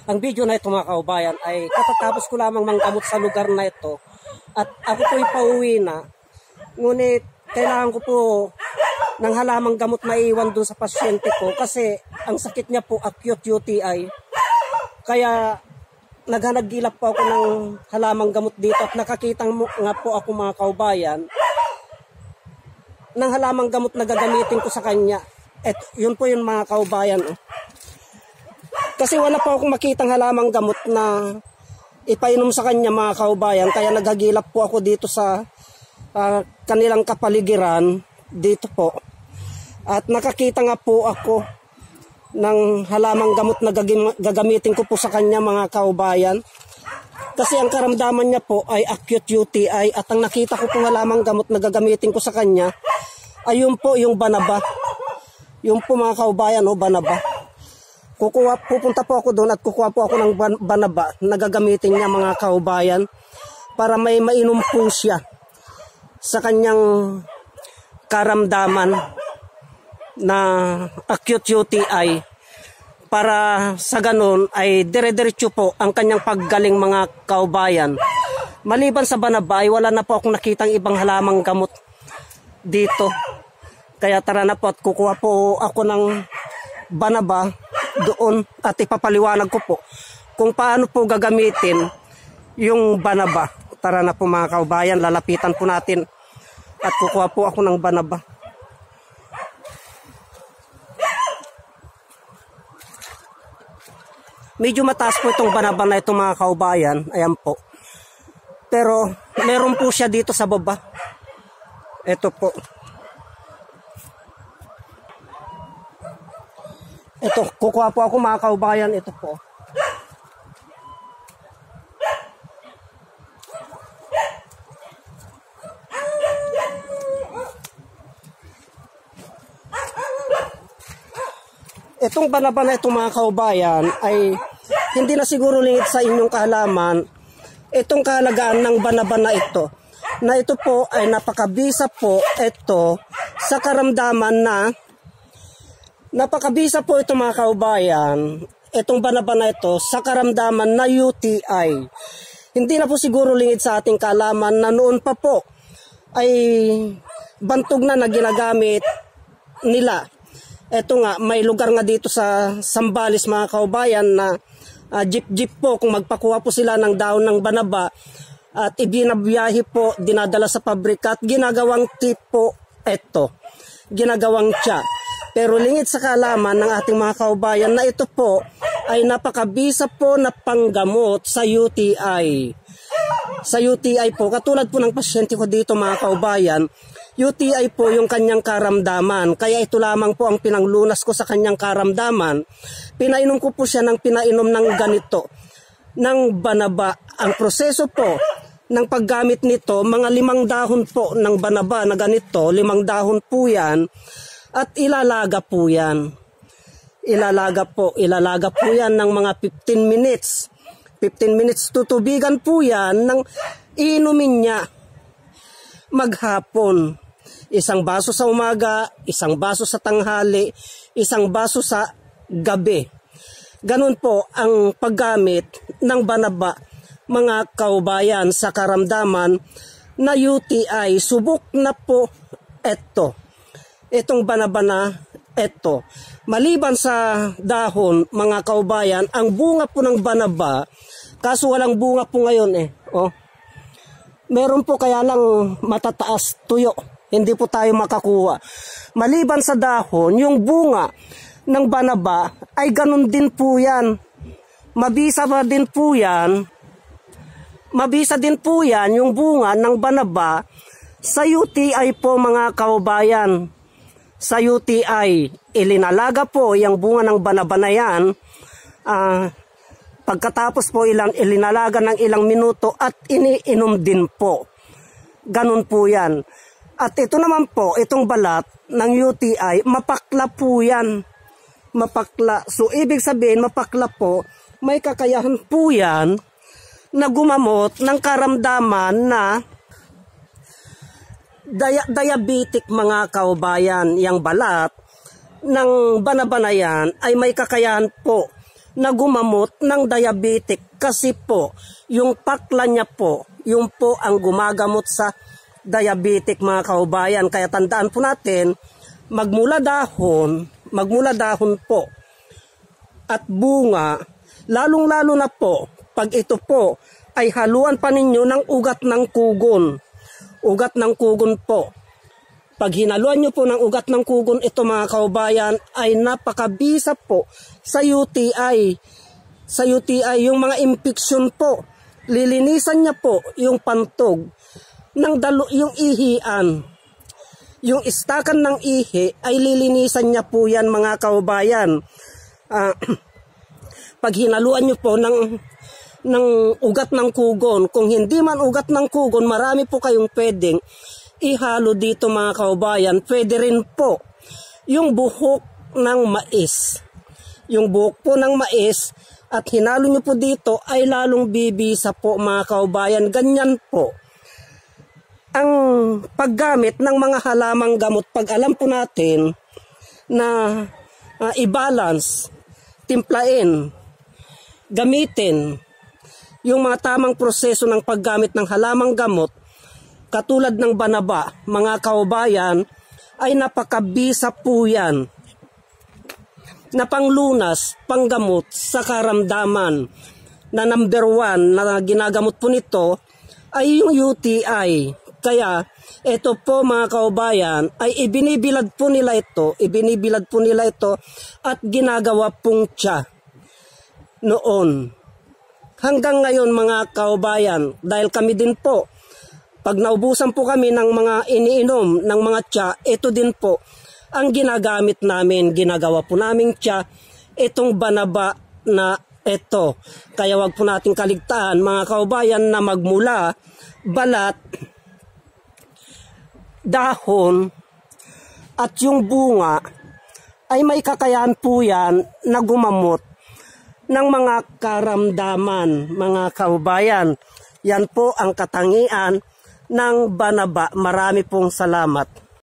Ang video na ito mga kaubayan ay katatapos ko lamang manggamot sa lugar na ito at ako po'y pauwi na. Ngunit kailangan ko po ng halamang gamot na iwan dun sa pasyente ko kasi ang sakit niya po acute UTI. Kaya naghanag-gilap po ako ng halamang gamot dito at nakakita nga po ako mga kaubayan ng halamang gamot na gagamitin ko sa kanya. At yun po yun mga kaubayan. Kasi wala pa akong makitang halamang gamot na ipainom sa kanya mga kaubayan. Kaya naghagilap po ako dito sa kanilang kapaligiran dito po. At nakakita nga po ako ng halamang gamot na gagamitin ko po sa kanya mga kaubayan. Kasi ang karamdaman niya po ay acute UTI at ang nakita ko po halamang gamot na gagamitin ko sa kanya ay yun po yung banaba. Yung po mga kaubayan banaba. Pupunta po ako doon at kukuha po ako ng banaba na gagamitin niya mga kaubayan para may mainom po siya sa kanyang karamdaman na acute UTI para sa ganun ay dire-diretso po ang kanyang paggaling mga kaubayan. Maliban sa banaba ay wala na po akong nakitang ibang halamang gamot dito. Kaya tara na po at kukuha po ako ng banaba doon at ipapaliwanag ko po kung paano po gagamitin yung banaba. Tara na po mga kaubayan, lalapitan po natin at kukuha po ako ng banaba. Medyo mataas po itong banaba na ito mga kaubayan, ayan po. Pero meron po siya dito sa baba. Ito po. Ito, kukuha po ako mga kaubayan, ito po. Itong banaba na itong mga kaubayan ay hindi na siguro lingid sa inyong kaalaman itong kahalagaan ng banaba na ito. Na ito po ay napakabisa po ito sa karamdaman na napakabisa po ito mga kaubayan, itong banaba na ito sa karamdaman na UTI. Hindi na po siguro lingid sa ating kaalaman na noon pa po ay bantog na ginagamit nila. Ito nga, may lugar nga dito sa Zambales mga kaubayan na jeep po kung magpakuha po sila ng daon ng banaba at ibinabiyahe po, dinadala sa pabrika at ginagawang tipo ito, ginagawang tsa. Pero lingid sa kaalaman ng ating mga kaubayan na ito po ay napakabisa po na panggamot sa UTI. Sa UTI po, katulad po ng pasyente ko dito mga kaubayan, UTI po yung kanyang karamdaman. Kaya ito lamang po ang pinanglunas ko sa kanyang karamdaman. Pinainom ko po siya ng pinainom ng ganito, ng banaba. Ang proseso po ng paggamit nito, mga 5 dahon po ng banaba na ganito, 5 dahon po yan. At ilalaga po yan. Ilalaga po yan ng mga 15 minutes. 15 minutes tutubigan po yan ng inumin niya maghapon. 1 baso sa umaga, 1 baso sa tanghali, 1 baso sa gabi. Ganun po ang paggamit ng banaba mga kaubayan sa karamdaman na UTI. Subok na po ito. Itong banaba na ito. Maliban sa dahon, mga kaubayan, ang bunga po ng banaba, kaso walang bunga po ngayon meron po kaya lang matataas tuyo. Hindi po tayo makakuha. Maliban sa dahon, yung bunga ng banaba ay ganun din po yan. Mabisa din po yan yung bunga ng banaba sa UTI po mga kaubayan. Sa UTI, ilinalaga po yung bunga ng banaba na yan. Pagkatapos po ilinalaga ng ilang minuto at iniinom din po. Ganun po yan. At ito naman po, itong balat ng UTI, mapakla po yan. Mapakla. So ibig sabihin, mapakla po, may kakayahan po yan na gumamot ng karamdaman na diabetic mga kaubayan. Yang balat ng banaba na yan ay may kakayahan po na gumamot ng diabetic kasi po yung pakla niya po, yung po ang gumagamot sa diabetic mga kaubayan. Kaya tandaan po natin, magmula dahon po at bunga, lalong-lalo na po pag ito po ay haluan pa ninyo ng ugat ng kugon. Ugat ng kugon po. Pag hinaluan nyo po ng ugat ng kugon, ito mga kaubayan ay napakabisa po sa UTI. Sa UTI, yung mga infection po, lilinisan niya po yung pantog ng yung ihian. Yung istakan ng ihi ay lilinisan niya po yan mga kaubayan. Pag hinaluan nyo po ng ugat ng kugon, kung hindi man ugat ng kugon, marami po kayong pwedeng ihalo dito mga kaubayan. Pwede rin po yung buhok ng mais. Yung buhok po ng mais at hinalo nyo po dito ay lalong bibisa po mga kaubayan. Ganyan po ang paggamit ng mga halamang gamot. Pag alam po natin na i-balance, timplain, gamitin yung mga tamang proseso ng paggamit ng halamang gamot, katulad ng banaba, mga kaubayan, ay napakabisa po yan na panglunas, panggamot sa karamdaman. Na number 1 na ginagamot po nito ay yung UTI. Kaya ito po mga kaubayan ay ibinibilad po nila ito at ginagawa pong tsa noon. Hanggang ngayon mga kaubayan, dahil kami din po, pag naubusan po kami ng mga iniinom, ng mga tsa, ito din po ang ginagamit namin. Ginagawa po namin tsa, itong banaba na ito. Kaya wag po nating kaligtaan mga kaubayan na magmula, balat, dahon, at yung bunga, ay may kakayahan po yan na gumamot ng mga karamdaman mga kaubayan. Yan po ang katangian ng banaba. Marami pong salamat.